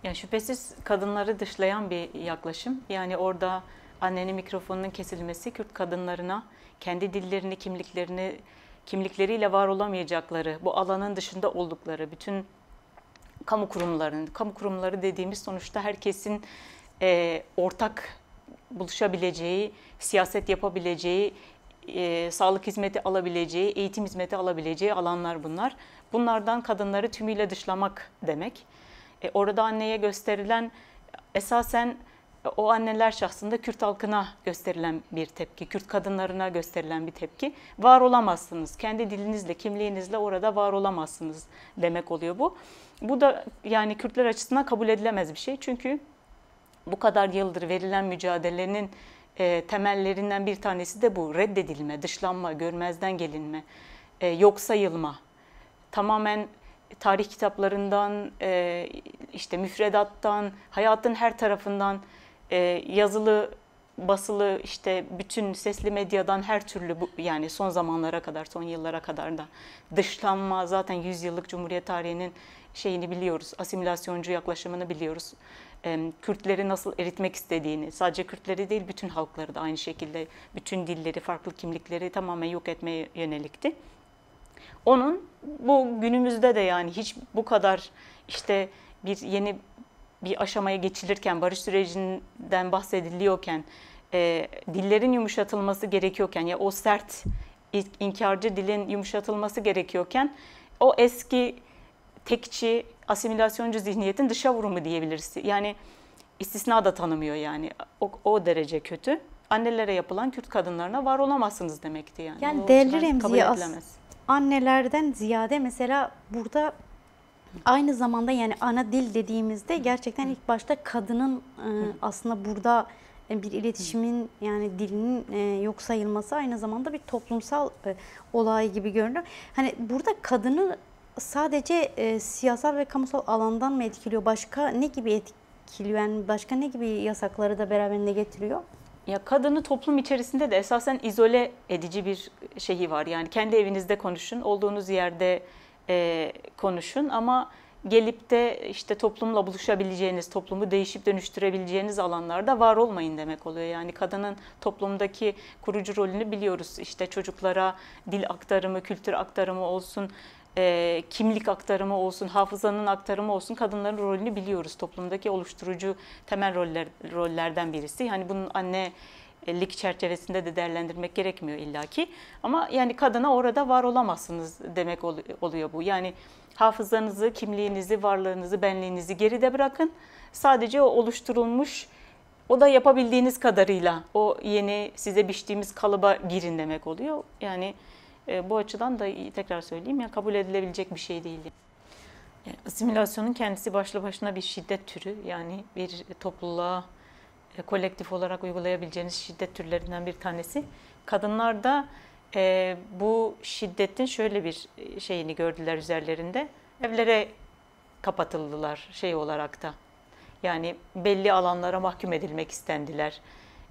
Yani şüphesiz kadınları dışlayan bir yaklaşım. Yani orada annenin mikrofonunun kesilmesi Kürt kadınlarına kendi dillerini, kimlikleriyle var olamayacakları, bu alanın dışında oldukları, bütün kamu kurumları dediğimiz sonuçta herkesin ortak buluşabileceği, siyaset yapabileceği, sağlık hizmeti alabileceği, eğitim hizmeti alabileceği alanlar bunlar. Bunlardan kadınları tümüyle dışlamak demek. Orada anneye gösterilen esasen o anneler şahsında Kürt halkına gösterilen bir tepki, Kürt kadınlarına gösterilen bir tepki. Var olamazsınız, kendi dilinizle, kimliğinizle orada var olamazsınız demek oluyor bu. Bu da yani Kürtler açısından kabul edilemez bir şey. Çünkü bu kadar yıldır verilen mücadelenin temellerinden bir tanesi de bu. Reddedilme, dışlanma, görmezden gelinme, yok sayılma. Tamamen tarih kitaplarından, işte müfredattan, hayatın her tarafından, yazılı, basılı, işte bütün sesli medyadan her türlü yani son zamanlara kadar, son yıllara kadar da dışlanma, zaten 100 yıllık Cumhuriyet tarihinin şeyini biliyoruz, asimilasyoncu yaklaşımını biliyoruz. Kürtleri nasıl eritmek istediğini, sadece Kürtleri değil bütün halkları da aynı şekilde, bütün dilleri, farklı kimlikleri tamamen yok etmeye yönelikti. Onun bu günümüzde de yani hiç bu kadar işte yeni bir aşamaya geçilirken, barış sürecinden bahsediliyorken, dillerin yumuşatılması gerekiyorken ya o sert inkarcı dilin yumuşatılması gerekiyorken o eski tekçi, asimilasyoncu zihniyetin dışa vurumu diyebiliriz. Yani istisna da tanımıyor yani. O derece kötü. Annelere yapılan Kürt kadınlarına var olamazsınız demekti yani. Yani O değerli açıdan kabul Remziye edilemez. annelerden ziyade mesela burada aynı zamanda yani ana dil dediğimizde gerçekten ilk başta kadının aslında burada bir iletişimin yani dilinin yok sayılması aynı zamanda bir toplumsal olay gibi görünüyor. Hani burada kadını sadece siyasal ve kamusal alandan mı etkiliyor? Başka ne gibi etkiliyor? Yani başka ne gibi yasakları da beraberinde getiriyor? Ya kadını toplum içerisinde de esasen izole edici bir şeyi var. Yani kendi evinizde konuşun, olduğunuz yerde konuşun ama gelip de işte toplumla buluşabileceğiniz, toplumu değişip dönüştürebileceğiniz alanlarda var olmayın demek oluyor. Yani kadının toplumdaki kurucu rolünü biliyoruz. İşte çocuklara dil aktarımı, kültür aktarımı olsun, kimlik aktarımı olsun, hafızanın aktarımı olsun, kadınların rolünü biliyoruz. Toplumdaki oluşturucu temel rollerden birisi. Yani bunun annelik çerçevesinde de değerlendirmek gerekmiyor illaki. Ama yani kadına orada var olamazsınız demek oluyor bu. Yani hafızanızı, kimliğinizi, varlığınızı, benliğinizi geride bırakın. Sadece o oluşturulmuş, o da yapabildiğiniz kadarıyla o yeni size biçtiğimiz kalıba girin demek oluyor. Yani bu açıdan da tekrar söyleyeyim ya kabul edilebilecek bir şey değil. Yani asimilasyonun kendisi başlı başına bir şiddet türü. Yani bir topluluğa kolektif olarak uygulayabileceğiniz şiddet türlerinden bir tanesi. Kadınlar da bu şiddetin şöyle bir şeyini gördüler üzerlerinde. Evlere kapatıldılar şey olarak da. Yani belli alanlara mahkum edilmek istendiler.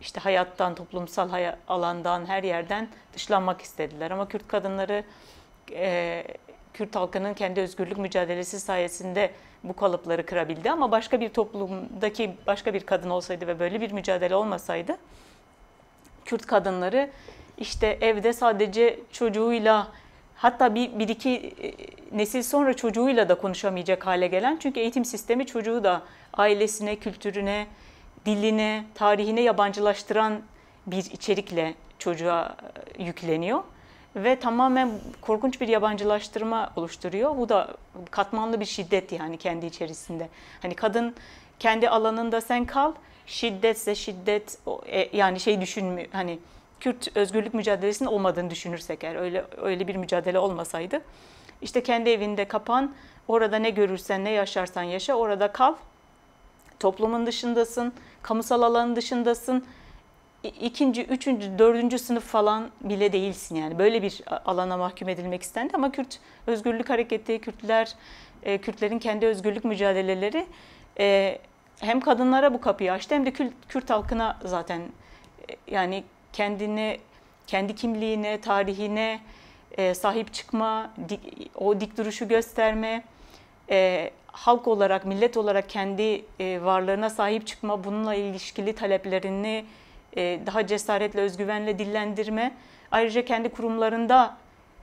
İşte hayattan, toplumsal alandan, her yerden dışlanmak istediler. Ama Kürt kadınları, Kürt halkının kendi özgürlük mücadelesi sayesinde bu kalıpları kırabildi. Ama başka bir toplumdaki başka bir kadın olsaydı ve böyle bir mücadele olmasaydı, Kürt kadınları işte evde sadece çocuğuyla, hatta bir iki nesil sonra çocuğuyla da konuşamayacak hale gelen, çünkü eğitim sistemi çocuğu da ailesine, kültürüne, diline, tarihine yabancılaştıran bir içerikle çocuğa yükleniyor. Ve tamamen korkunç bir yabancılaştırma oluşturuyor. Bu da katmanlı bir şiddet yani kendi içerisinde. Hani kadın kendi alanında sen kal, şiddetse şiddet yani şey düşünmüyor. Hani Kürt özgürlük mücadelesinin olmadığını düşünürsek eğer öyle bir mücadele olmasaydı, işte kendi evinde kapan, orada ne görürsen ne yaşarsan yaşa, orada kal. Toplumun dışındasın, kamusal alanın dışındasın. İkinci, üçüncü, dördüncü sınıf falan bile değilsin yani. Böyle bir alana mahkum edilmek istendi ama Kürt Özgürlük Hareketi, Kürtlerin kendi özgürlük mücadeleleri hem kadınlara bu kapıyı açtı hem de Kürt halkına zaten yani kendi kimliğine, tarihine sahip çıkma, o dik duruşu gösterme, halk olarak, millet olarak kendi varlığına sahip çıkma, bununla ilişkili taleplerini daha cesaretle, özgüvenle dillendirme. Ayrıca kendi kurumlarında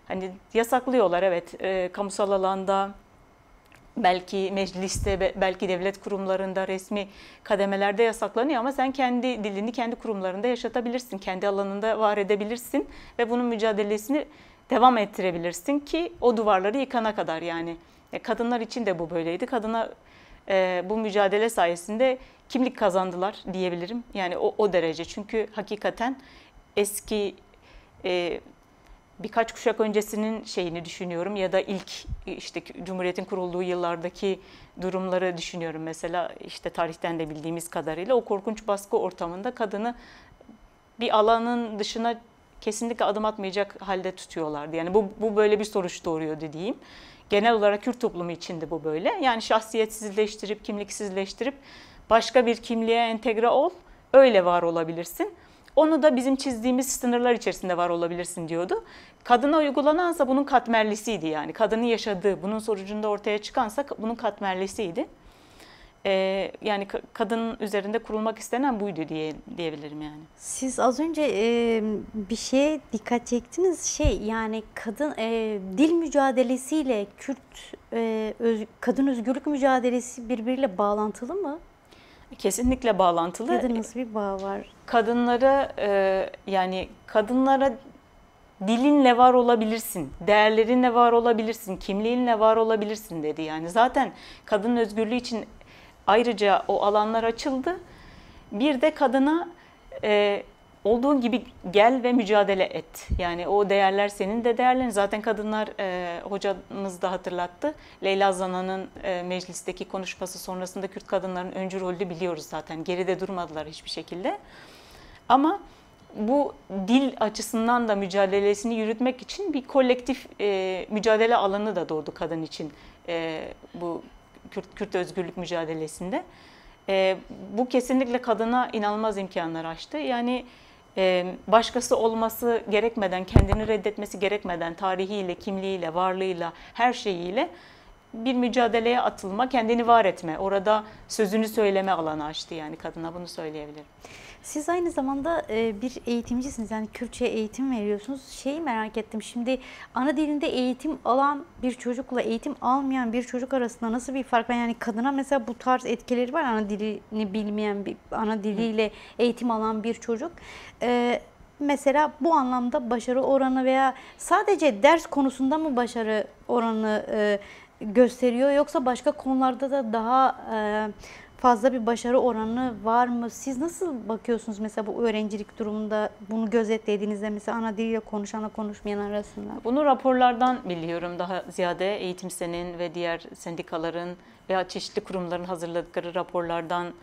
hani yasaklıyorlar, evet, kamusal alanda, belki mecliste, belki devlet kurumlarında, resmi kademelerde yasaklanıyor ama sen kendi dilini kendi kurumlarında yaşatabilirsin, kendi alanında var edebilirsin ve bunun mücadelesini devam ettirebilirsin ki o duvarları yıkana kadar yani. Kadınlar için de bu böyleydi. Kadına bu mücadele sayesinde kimlik kazandılar diyebilirim. Yani o derece. Çünkü hakikaten eski birkaç kuşak öncesinin şeyini düşünüyorum ya da ilk işte Cumhuriyet'in kurulduğu yıllardaki durumları düşünüyorum. Mesela işte tarihten de bildiğimiz kadarıyla o korkunç baskı ortamında kadını bir alanın dışına kesinlikle adım atmayacak halde tutuyorlardı. Yani bu böyle bir sonuç doğuruyordu diyeyim. Genel olarak Kürt toplumu içinde bu böyle. Yani şahsiyetsizleştirip, kimliksizleştirip başka bir kimliğe entegre ol, öyle var olabilirsin. Onu da bizim çizdiğimiz sınırlar içerisinde var olabilirsin diyordu. Kadına uygulanansa bunun katmerlisiydi yani. Kadının yaşadığı, bunun sonucunda ortaya çıkansa bunun katmerlisiydi. Yani kadının üzerinde kurulmak istenen buydu diyebilirim yani. Siz az önce bir şeye dikkat çektiniz. Yani kadın dil mücadelesiyle Kürt kadın özgürlük mücadelesi birbiriyle bağlantılı mı? Kesinlikle bağlantılı. Ya da nasıl bir bağ var? Kadınlara dilinle var olabilirsin, değerlerinle var olabilirsin, kimliğinle var olabilirsin dedi. Yani zaten kadın özgürlüğü için ayrıca o alanlar açıldı. Bir de kadına olduğun gibi gel ve mücadele et. Yani o değerler senin de değerlerin. Zaten kadınlar, hocamız da hatırlattı. Leyla Zana'nın meclisteki konuşması sonrasında Kürt kadınların öncü rolünü biliyoruz zaten. Geride durmadılar hiçbir şekilde. Ama bu dil açısından da mücadelesini yürütmek için bir kolektif mücadele alanı da doğdu kadın için bu Kürt özgürlük mücadelesinde. Bu kesinlikle kadına inanılmaz imkanlar açtı. Yani başkası olması gerekmeden, kendini reddetmesi gerekmeden tarihiyle, kimliğiyle, varlığıyla, her şeyiyle bir mücadeleye atılma, kendini var etme, orada sözünü söyleme alanı açtı yani kadına, bunu söyleyebilirim. Siz aynı zamanda bir eğitimcisiniz, yani Kürtçe eğitim veriyorsunuz. Şeyi merak ettim, şimdi ana dilinde eğitim alan bir çocukla eğitim almayan bir çocuk arasında nasıl bir fark var? Yani kadına mesela bu tarz etkileri var, ana dilini bilmeyen, ana diliyle eğitim alan bir çocuk. Mesela bu anlamda başarı oranı veya sadece ders konusunda mı başarı oranı gösteriyor, yoksa başka konularda da daha fazla bir başarı oranı var mı? Siz nasıl bakıyorsunuz mesela bu öğrencilik durumunda, bunu gözetlediğinizde mesela ana diliyle konuşanla konuşmayan arasında? Bunu raporlardan biliyorum daha ziyade, Eğitim Sen'in ve diğer sendikaların veya çeşitli kurumların hazırladıkları raporlardan,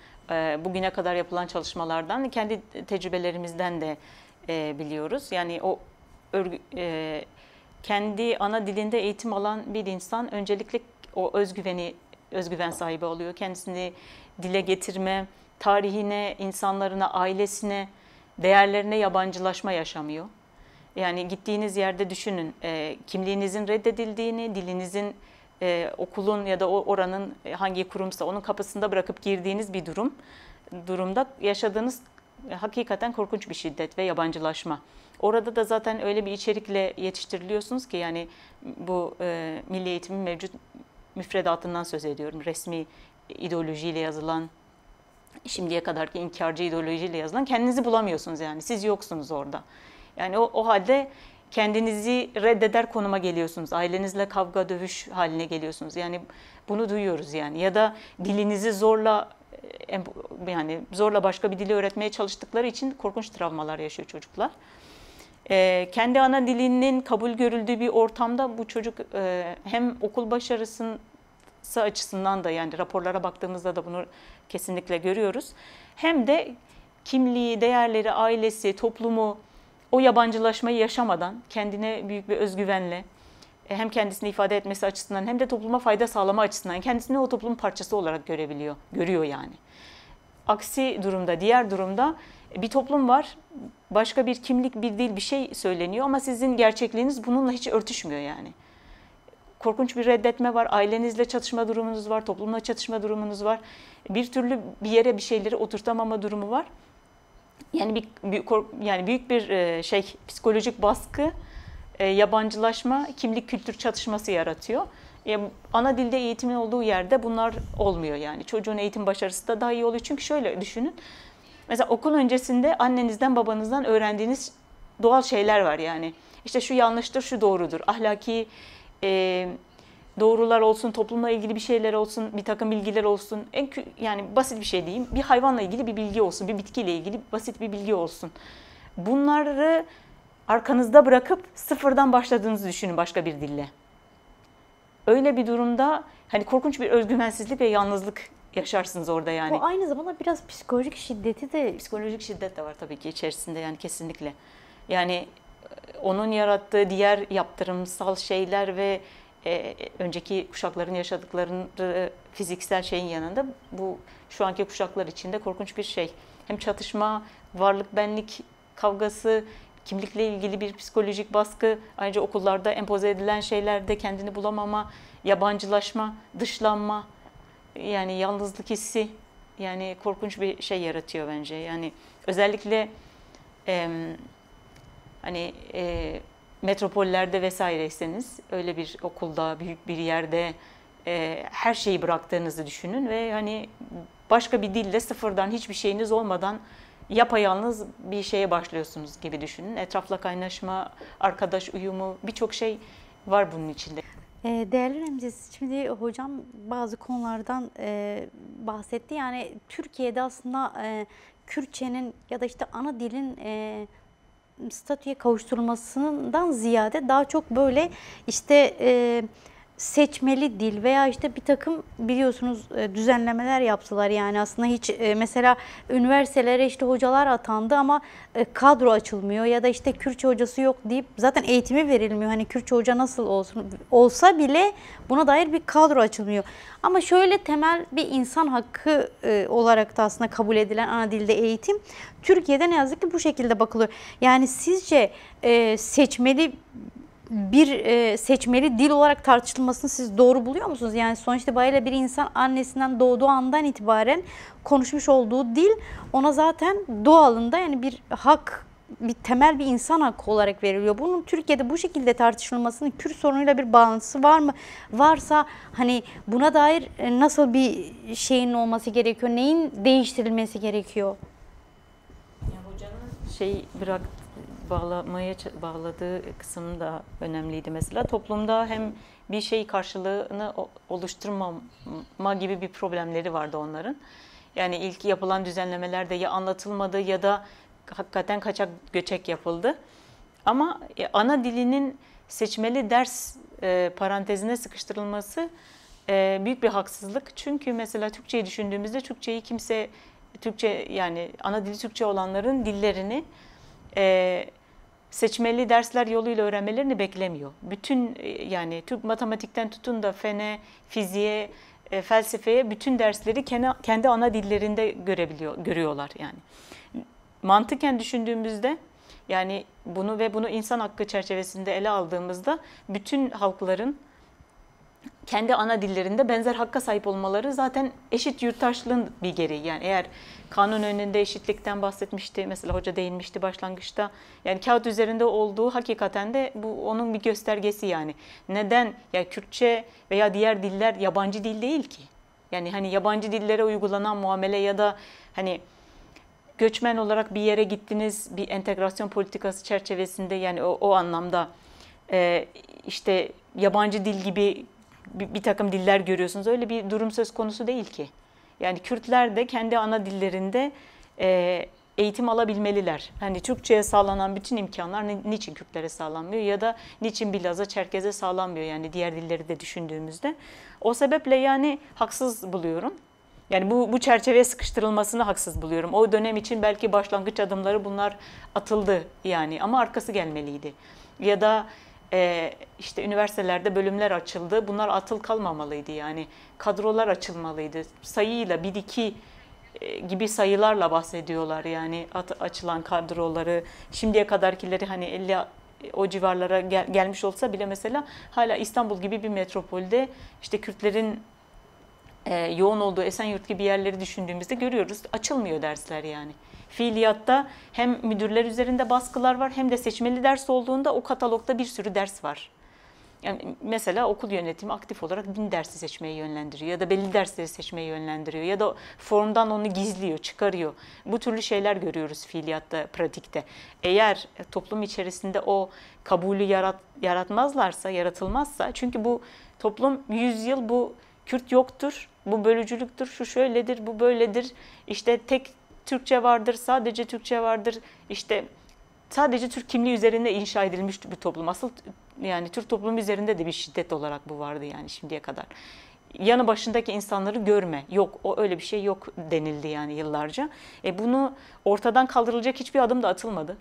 bugüne kadar yapılan çalışmalardan, kendi tecrübelerimizden de biliyoruz. Yani o kendi ana dilinde eğitim alan bir insan öncelikle o özgüven sahibi oluyor. Kendisini dile getirme, tarihine, insanlarına, ailesine, değerlerine yabancılaşma yaşamıyor. Yani gittiğiniz yerde düşünün, kimliğinizin reddedildiğini, dilinizin okulun ya da oranın hangi kurumsa onun kapısında bırakıp girdiğiniz bir durumda yaşadığınız hakikaten korkunç bir şiddet ve yabancılaşma. Orada da zaten öyle bir içerikle yetiştiriliyorsunuz ki, yani bu milli eğitimin mevcut müfredatından söz ediyorum. Resmi ideolojiyle yazılan, şimdiye kadarki inkarcı ideolojiyle yazılan, kendinizi bulamıyorsunuz yani. Siz yoksunuz orada. Yani o halde kendinizi reddeder konuma geliyorsunuz. Ailenizle kavga, dövüş haline geliyorsunuz. Yani bunu duyuyoruz yani. Ya da dilinizi zorla başka bir dili öğretmeye çalıştıkları için korkunç travmalar yaşıyor çocuklar. Kendi ana dilinin kabul görüldüğü bir ortamda bu çocuk hem okul başarısı açısından da, yani raporlara baktığımızda da bunu kesinlikle görüyoruz. Hem de kimliği, değerleri, ailesi, toplumu, o yabancılaşmayı yaşamadan kendine büyük bir özgüvenle hem kendisini ifade etmesi açısından hem de topluma fayda sağlama açısından kendisini o toplumun parçası olarak görüyor yani. Aksi durumda, diğer durumda bir toplum var, başka bir kimlik, bir dil, bir şey söyleniyor ama sizin gerçekliğiniz bununla hiç örtüşmüyor yani. korkunç bir reddetme var. Ailenizle çatışma durumunuz var, toplumla çatışma durumunuz var. Bir türlü bir yere bir şeyleri oturtamama durumu var. Yani yani büyük bir psikolojik baskı, yabancılaşma, kimlik kültür çatışması yaratıyor. Ana dilde eğitimin olduğu yerde bunlar olmuyor yani. Çocuğun eğitim başarısı da daha iyi oluyor. Çünkü şöyle düşünün. Mesela okul öncesinde annenizden babanızdan öğrendiğiniz doğal şeyler var yani. İşte şu yanlıştır, şu doğrudur. Ahlaki doğrular olsun, toplumla ilgili bir şeyler olsun, bir takım bilgiler olsun. Yani basit bir şey diyeyim. Bir hayvanla ilgili bir bilgi olsun, bir bitkiyle ilgili basit bir bilgi olsun. Bunları arkanızda bırakıp sıfırdan başladığınızı düşünün başka bir dille. Öyle bir durumda hani korkunç bir özgüvensizlik ve yalnızlık yaşarsınız orada yani. Bu aynı zamanda biraz psikolojik şiddeti de... Psikolojik şiddet de var tabii ki içerisinde yani kesinlikle. Yani onun yarattığı diğer yaptırımsal şeyler ve önceki kuşakların yaşadıkları fiziksel şeyin yanında bu şu anki kuşaklar için de korkunç bir şey. Hem çatışma, varlık benlik kavgası, kimlikle ilgili bir psikolojik baskı, ayrıca okullarda empoze edilen şeylerde kendini bulamama, yabancılaşma, dışlanma, yani yalnızlık hissi, yani korkunç bir şey yaratıyor bence. Yani özellikle hani metropollerde vesaireyseniz öyle bir okulda, büyük bir yerde her şeyi bıraktığınızı düşünün ve hani başka bir dille sıfırdan hiçbir şeyiniz olmadan yapayalnız bir şeye başlıyorsunuz gibi düşünün. Etrafla kaynaşma, arkadaş uyumu, birçok şey var bunun içinde. Değerli Remzi, şimdi hocam bazı konulardan bahsetti. Yani Türkiye'de aslında Kürtçenin ya da işte ana dilin statüye kavuşturulmasından ziyade daha çok böyle işte seçmeli dil veya işte bir takım biliyorsunuz düzenlemeler yaptılar. Yani aslında hiç mesela üniversitelere işte hocalar atandı ama kadro açılmıyor ya da işte Kürtçe hocası yok deyip zaten eğitimi verilmiyor. Hani Kürtçe hoca nasıl olsa bile buna dair bir kadro açılmıyor. Ama şöyle temel bir insan hakkı olarak da aslında kabul edilen ana dilde eğitim Türkiye'de ne yazık ki bu şekilde bakılıyor. Yani sizce seçmeli dil olarak tartışılmasını siz doğru buluyor musunuz? Yani sonuçta böyle bir insan annesinden doğduğu andan itibaren konuşmuş olduğu dil ona zaten doğalında yani bir hak, bir temel bir insan hakkı olarak veriliyor. Bunun Türkiye'de bu şekilde tartışılmasının Kürt sorunuyla bir bağlantısı var mı? Varsa hani buna dair nasıl bir şeyin olması gerekiyor? Neyin değiştirilmesi gerekiyor? Ya hocanın bağladığı kısım da önemliydi mesela. Toplumda hem bir şey karşılığını oluşturmama gibi bir problemleri vardı onların. Yani ilk yapılan düzenlemelerde ya anlatılmadı ya da hakikaten kaçak göçek yapıldı. Ama ana dilinin seçmeli ders parantezine sıkıştırılması büyük bir haksızlık. Çünkü mesela Türkçeyi düşündüğümüzde Türkçe yani ana dili Türkçe olanların dillerini seçmeli dersler yoluyla öğrenmelerini beklemiyor. Bütün yani Türk matematikten tutun da fene, fiziğe, felsefeye bütün dersleri kendi ana dillerinde görüyorlar yani. Mantıken düşündüğümüzde yani bunu insan hakkı çerçevesinde ele aldığımızda bütün halkların kendi ana dillerinde benzer hakka sahip olmaları zaten eşit yurttaşlığın bir gereği. Yani eğer kanun önünde eşitlikten bahsetmişti, mesela hoca değinmişti başlangıçta. Yani kağıt üzerinde olduğu hakikaten de bu onun bir göstergesi yani. Neden? Ya Kürtçe veya diğer diller yabancı dil değil ki. Yani hani yabancı dillere uygulanan muamele ya da hani göçmen olarak bir yere gittiniz, bir entegrasyon politikası çerçevesinde yani o anlamda işte yabancı dil gibi bir takım diller görüyorsunuz. Öyle bir durum söz konusu değil ki. Yani Kürtler de kendi ana dillerinde eğitim alabilmeliler. Hani Türkçe'ye sağlanan bütün imkanlar niçin Kürtlere sağlanmıyor ya da niçin Bilaz'a, Çerkez'e sağlanmıyor yani diğer dilleri de düşündüğümüzde. O sebeple yani haksız buluyorum. Yani bu çerçeveye sıkıştırılmasını haksız buluyorum. O dönem için belki başlangıç adımları bunlar atıldı yani ama arkası gelmeliydi. Ya da işte üniversitelerde bölümler açıldı. Bunlar atıl kalmamalıydı yani. Kadrolar açılmalıydı. Sayıyla 1-2 gibi sayılarla bahsediyorlar yani açılan kadroları. Şimdiye kadarkileri hani o civarlara gelmiş olsa bile mesela hala İstanbul gibi bir metropolde işte Kürtlerin yoğun olduğu Esenyurt gibi yerleri düşündüğümüzde görüyoruz. Açılmıyor dersler yani. Fiiliyatta hem müdürler üzerinde baskılar var hem de seçmeli ders olduğunda o katalogda bir sürü ders var. Yani mesela okul yönetimi aktif olarak din dersi seçmeyi yönlendiriyor ya da belli dersleri seçmeyi yönlendiriyor ya da formdan onu gizliyor, çıkarıyor. Bu türlü şeyler görüyoruz fiiliyatta, pratikte. Eğer toplum içerisinde o kabulü yaratmazlarsa, yaratılmazsa, çünkü bu toplum 100 yıl bu Kürt yoktur, bu bölücülüktür, şu şöyledir, bu böyledir, işte tek Türkçe vardır, sadece Türkçe vardır, işte sadece Türk kimliği üzerinde inşa edilmiş bir toplum. Asıl yani Türk toplumu üzerinde de bir şiddet olarak bu vardı yani şimdiye kadar. Yanı başındaki insanları görme, yok o öyle bir şey yok denildi yani yıllarca. Bunu ortadan kaldırılacak hiçbir adım da atılmadı.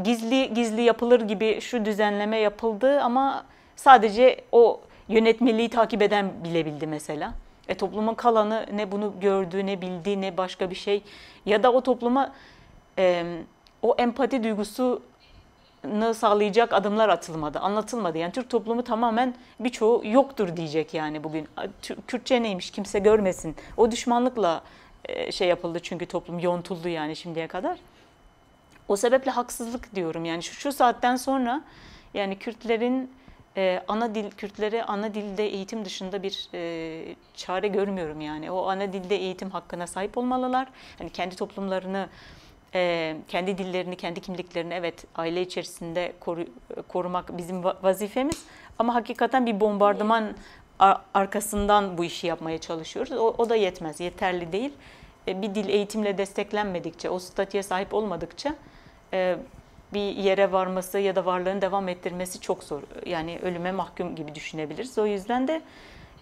Gizli gizli yapılır gibi şu düzenleme yapıldı ama sadece o yönetmeliği takip eden bilebildi mesela. Toplumun kalanı ne bunu gördü, ne bildi, ne başka bir şey. Ya da o topluma o empati duygusunu sağlayacak adımlar atılmadı, anlatılmadı. Yani Türk toplumu tamamen birçoğu yoktur diyecek yani bugün. Kürtçe neymiş kimse görmesin. O düşmanlıkla şey yapıldı çünkü toplum yontuldu yani şimdiye kadar. O sebeple haksızlık diyorum yani şu saatten sonra yani Kürtlerin Kürtlere ana dilde eğitim dışında bir çare görmüyorum yani. O ana dilde eğitim hakkına sahip olmalılar. Hani kendi toplumlarını, kendi dillerini, kendi kimliklerini evet aile içerisinde korumak bizim vazifemiz. Ama hakikaten bir bombardıman arkasından bu işi yapmaya çalışıyoruz. O da yetmez, yeterli değil. Bir dil eğitimle desteklenmedikçe, o statüye sahip olmadıkça bir yere varması ya da varlığını devam ettirmesi çok zor. Yani ölüme mahkum gibi düşünebiliriz. O yüzden de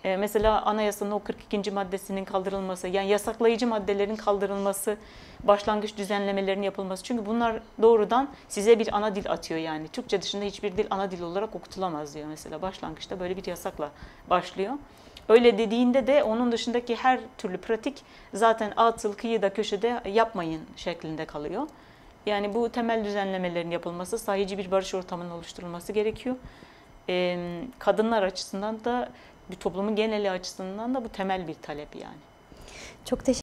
mesela anayasanın o 42. maddesinin kaldırılması, yani yasaklayıcı maddelerin kaldırılması, başlangıç düzenlemelerinin yapılması. Çünkü bunlar doğrudan size bir ana dil atıyor yani. Türkçe dışında hiçbir dil ana dil olarak okutulamaz diyor mesela. Başlangıçta böyle bir yasakla başlıyor. Öyle dediğinde de onun dışındaki her türlü pratik zaten atıl, kıyıda, köşede yapmayın şeklinde kalıyor. Yani bu temel düzenlemelerin yapılması, sahici bir barış ortamının oluşturulması gerekiyor. Kadınlar açısından da, bir toplumun geneli açısından da bu temel bir talep yani. Çok teşekkür